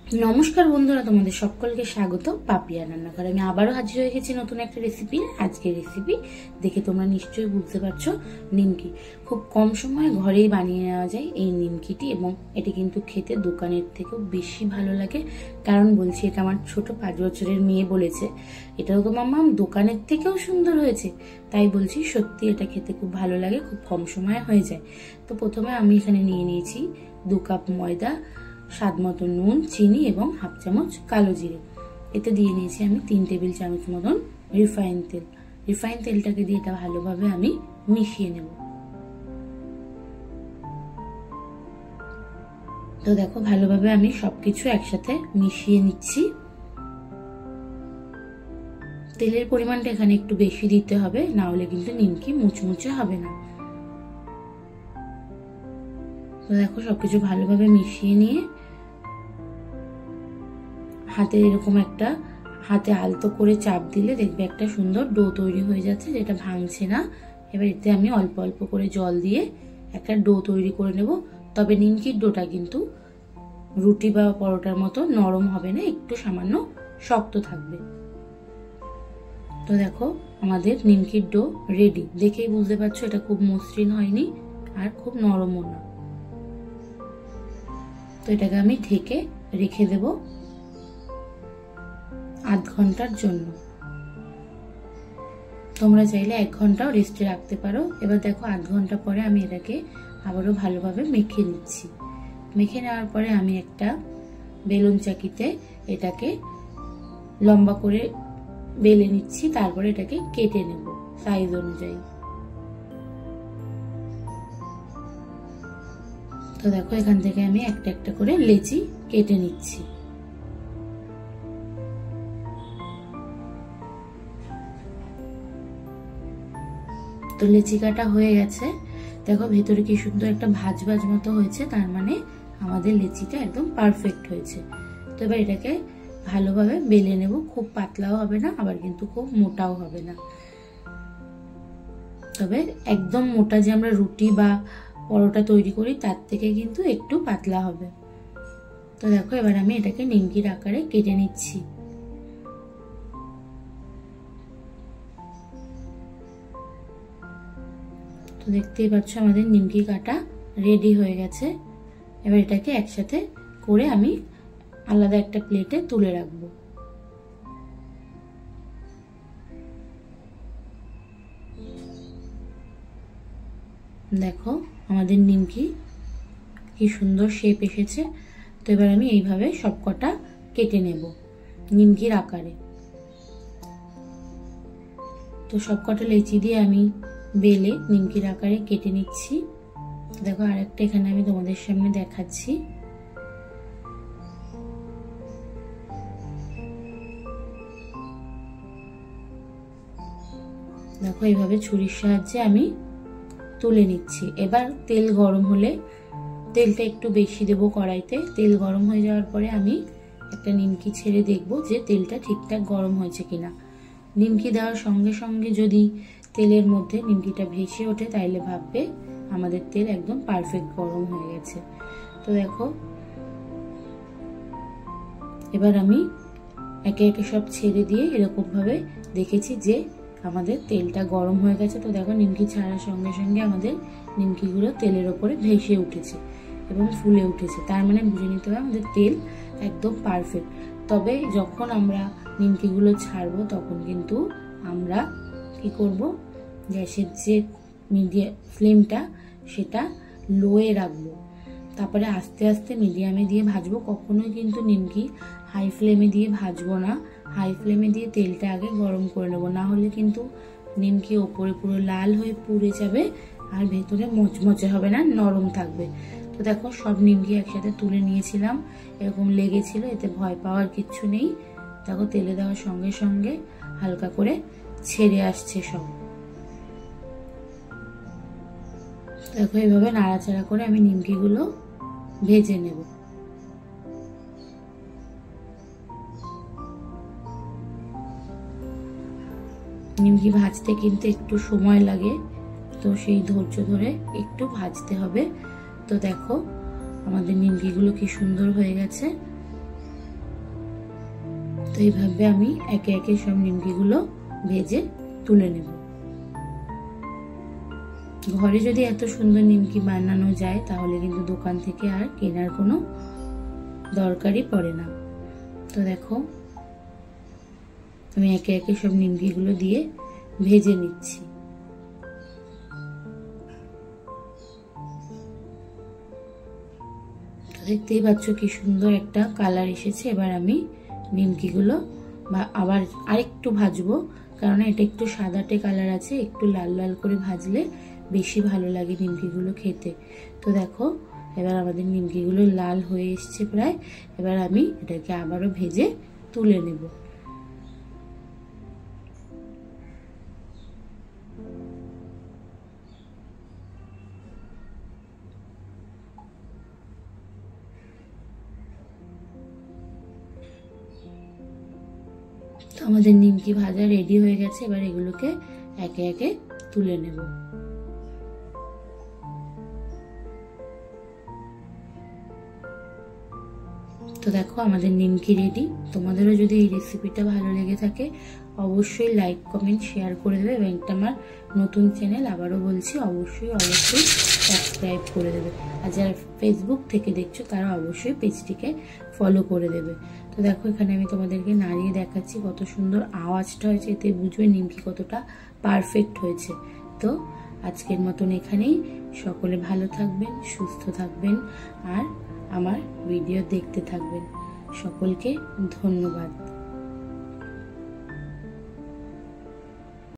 নমস্কার বন্ধুরা, তোমাদের সকলকে স্বাগত পাপিয়া রান্নাঘরে। আমি আবারও হাজির হয়ে গেছি নতুন একটা রেসিপি। আজকের রেসিপি দেখে তোমরা নিশ্চয়ই বুঝতে পারছো, নিমকি। খুব কম সময়ে ঘরেই বানিয়ে নেওয়া যায় এই নিমকিটি, এবং এটি কিন্তু খেতে দোকানের থেকেও বেশি ভালো লাগে। কারণ বলছি, এটা আমার ছোট 5 বছরের মেয়ে বলেছে, এটাও তো মাম্মা দোকানের থেকেও সুন্দর হয়েছে। তাই বলছি, সত্যি এটা খেতে খুব ভালো লাগে, খুব কম সময়ে হয়ে যায়। তো প্রথমে আমি এখানে নিয়ে নিয়েছি 2 কাপ ময়দা, স্বাদ মতো নুন, চিনি এবং হাফ চামচ কালো জিরে। এতে দিয়ে নিয়েছি আমি 3 টেবিল চামচ মতন রিফাইন তেল। রিফাইন তেলটাকে দিয়ে এটা ভালোভাবে আমি মিশিয়ে নেব। তো দেখো, ভালোভাবে আমি সবকিছু একসাথে মিশিয়ে নিচ্ছি। তেলের পরিমাণটা এখানে একটু বেশি দিতে হবে, না হলে কিন্তু নিমকি মুচমুচে হবে না। তো দেখো, সবকিছু ভালোভাবে মিশিয়ে নিয়ে হাতে এরকম একটা হাতে আলতো করে চাপ দিলে দেখবে একটা সুন্দর ডো তৈরি হয়ে যাচ্ছে, যেটা ভাঙছে না। এবার এতে আমি অল্প অল্প করে জল দিয়ে একটা ডো তৈরি করে নেব। তবে নিমকির ডোটা কিন্তু রুটি বা পরোটার মতো নরম হবে না, একটু সামান্য শক্ত থাকবে। তো দেখো, আমাদের নিমকির ডো রেডি। দেখেই বুঝতে পারছো এটা খুব মসৃণ হয়নি আর খুব নরমও না। তো এটাকে আমি ঢেকে রেখে দেব আধ ঘন্টার জন্য। তোমরা চাইলে 1 ঘন্টাও রেস্টে রাখতে পারো। এবার দেখো, আধ ঘন্টা পরে আমি এটাকে আবারও ভালোভাবে মেখে নিচ্ছি। মেখে নেওয়ার পরে আমি একটা বেলুন চাকিতে এটাকে লম্বা করে বেলে নিচ্ছি, তারপরে এটাকে কেটে নেব সাইজ অনুযায়ী। তো দেখো, এখান থেকে আমি একটা একটা করে লেচি কেটে নিচ্ছি। তো লেচি কাটা হয়ে গেছে। দেখো, ভেতরে কি সুন্দর একটা ভাজ ভাজ মতো হয়েছে, তার মানে আমাদের লেচিটা একদম পারফেক্ট হয়েছে। তো এবার এটাকে ভালোভাবে বেলে নেব। খুব পাতলাও হবে না, আবার কিন্তু খুব মোটাও হবে না। তবে একদম মোটা যে আমরা রুটি বা পরোটা তৈরি করি তার থেকে কিন্তু একটু পাতলা হবে। তো দেখো, এবার আমি এটাকে নিমকির আকারে কেটে নিচ্ছি। তো দেখতেই পাচ্ছ আমাদের নিমকি কাটা রেডি হয়ে গেছে। এবার এটাকে একসাথে করে আমি আলাদা একটা প্লেটে তুলে রাখবো। দেখো, আমাদের নিমকি কি সুন্দর শেপ এসেছে। তো এবার আমি এইভাবে সবকটা কেটে নেব নিমকির আকারে। তো সবকটা লেচি দিয়ে আমি বেলে নিমকির আকারে কেটে নিচ্ছি। দেখো, আরেকটা এখানে আমি তোমাদের সামনে দেখাচ্ছি। দেখো, এইভাবে ছুরির সাহায্যে আমি তুলে নিচ্ছি। এবার তেল গরম হলে, তেলটা একটু বেশি দেবো কড়াইতে। তেল গরম হয়ে যাওয়ার পরে আমি একটা নিমকি ছেড়ে দেখবো যে তেলটা ঠিকঠাক গরম হয়েছে কিনা। নিমকি দেওয়ার সঙ্গে সঙ্গে যদি তেলের মধ্যে নিমকিটা ভেসে ওঠে, তাইলে ভাববে আমাদের তেল একদম পারফেক্ট গরম হয়ে গেছে। তো দেখো, এবার আমি একে একে সব ছেড়ে দিয়ে এরকম ভাবে দেখেছি যে আমাদের তেলটা গরম হয়ে গেছে। তো দেখো, নিমকি ছাড়ার সঙ্গে সঙ্গে আমাদের নিমকিগুলো তেলের ওপরে ভেসে উঠেছে এবং ফুলে উঠেছে। তার মানে বুঝে নিতে হবে আমাদের তেল একদম পারফেক্ট। তবে যখন আমরা নিমকিগুলো ছাড়বো, তখন কিন্তু আমরা কি করব, গ্যাসের যে মিডিয়াম ফ্লেমটা সেটা লোয়ে রাখবো। তারপরে আস্তে আস্তে মিডিয়ামে দিয়ে ভাজবো। কখনোই কিন্তু নিমকি হাই ফ্লেমে দিয়ে ভাজবো না। হাই ফ্লেমে দিয়ে তেলটা আগে গরম করে নেবো, না হলে কিন্তু নিমকি ওপরে পুরো লাল হয়ে পুড়ে যাবে আর ভেতরে মচমচে হবে না, নরম থাকবে। তো দেখো, সব নিমকি একসাথে তুলে নিয়েছিলাম। এরকম লেগেছিল, এতে ভয় পাওয়ার কিচ্ছু নেই। দেখো, তেলে দেওয়ার সঙ্গে সঙ্গে হালকা করে ছেড়ে আসছে সব। দেখো, এইভাবে নাড়াচাড়া করে আমি নিমকিগুলো ভেজে নেব। নিমকি ভাজতে কিন্তু একটু সময় লাগে, তো সেই ধৈর্য ধরে একটু ভাজতে হবে। তো দেখো, আমাদের নিমকিগুলো কি সুন্দর হয়ে গেছে। তো এইভাবে আমি একে একে সব নিমকিগুলো ভেজে তুলে নেব। ঘরে যদি এত সুন্দর নিমকি বানানো যায় তাহলে কিন্তু দোকান থেকে আর কেনার কোনো দরকারই পড়ে না। তো দেখো আমি একে একে সব নিমকিগুলো দিয়ে ভেজে নিচ্ছি। দেখতেই পাচ্ছ কি সুন্দর একটা কালার এসেছে। এবার আমি নিমকিগুলো আবার আরেকটু ভাজবো, কারণ এটা একটু সাদাটে কালার আছে, একটু লাল লাল করে ভাজলে বেশি ভালো লাগে নিমকিগুলো খেতে। তো দেখো এবার আমাদের নিমকিগুলো লাল হয়ে এসছে প্রায়। এবার আমি এটাকে আবারও ভেজে তুলে নেব। তো আমাদের নিমকি ভাজা রেডি হয়ে গেছে। এবার এগুলোকে একে একে তুলে নেব। তো দেখো আমাদের নিমকি রেডি। তোমাদেরও যদি এই রেসিপিটা ভালো লেগে থাকে অবশ্যই লাইক কমেন্ট শেয়ার করে দেবে, এবং এটা আমার নতুন চ্যানেল, আবারও বলছি অবশ্যই সাবস্ক্রাইব করে দেবে। আর যারা ফেসবুক থেকে দেখছো তারা অবশ্যই পেজটিকে ফলো করে দেবে। তো দেখো এখানে আমি তোমাদেরকে নাড়িয়ে দেখাচ্ছি কত সুন্দর আওয়াজটা হয়েছে, এতে বুঝবে নিমকি কতটা পারফেক্ট হয়েছে। তো আজকের মতন এখানেই। সকলে ভালো থাকবেন, সুস্থ থাকবেন, আর আমার ভিডিও দেখতে থাকবেন। সকলকে ধন্যবাদ।